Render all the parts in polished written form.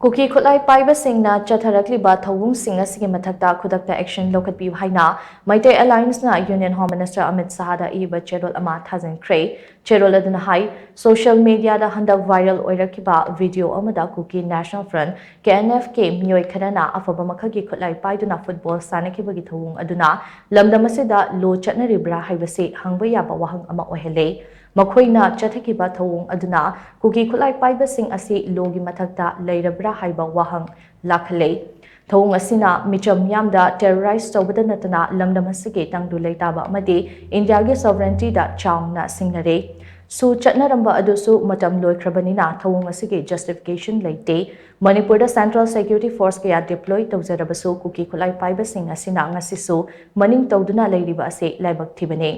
Kuki Khutlai Paiba Shing Chatharakliba Thouong Shing Asigi Mathak Khudak action Loukhatpiyu HAINA MEITEI Alliance na Union Home Minister AMIT SHAH AYEEBA CHEROL ama THAJINKHRE CHEROL aduna hai social media da handak viral oirakiba video amada Kuki National Front KNF ke mioi khanana afaba makhagi Khutlai Paiduna football sanakibagi Thouong aduna lamdam asida lo chatnaribra haibase hangba yaba wahang ama ohele Makhoina Chatharakliba Thouong aduna Kuki Khutlai Paiba Shing asi logi mathakta leirabra haiba wahang lakhale Thouong asina micham yamda terrorize tawbada natana lamdam asige tangdu leitaba amadi India gi sovereignty da chawna singnare su chatnaramba adusu matam loikhrabanina Thouong asige justification leite Manipuri da Central Security Force kaya deploy tawjarabasu Kuki Khutlai Paiba Shing asina ngasisu maning tawduna leiriba ase laibak thibane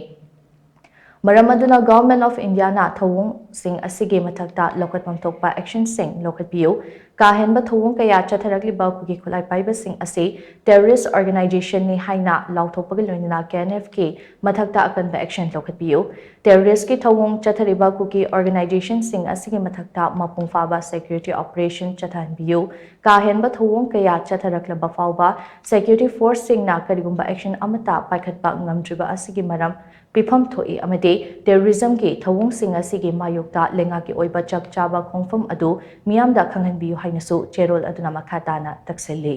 Maramaduna Government of India na Thouong Shing Asigi Mathak Loukhatpiyu action Shing Loukhatpiyu kahenba Thouong kaya Chatharakliba Kuki Khutlai Paiba Shing asi terrorist organization ni HAINA lauthokpaga loinana KNF ke mathakta akanba action Loukhatpiyu terrorist ki Thouong Chathariba Kuki organization Shing Asigi mathakta mapungfaba security operation Chathanbiyu kahenba Thouong kaya Chatharakliba fauba security force Shing na karigumba action amata paikhatpa ngamdriba asigi maram Pifam thoi amade terrorism ki Thouong Shing Asigi mayokta lenga ki oiba chak chaba khongfam adu miyamda khanghanbiyu hainasu CHEROL aduna makhatana takseli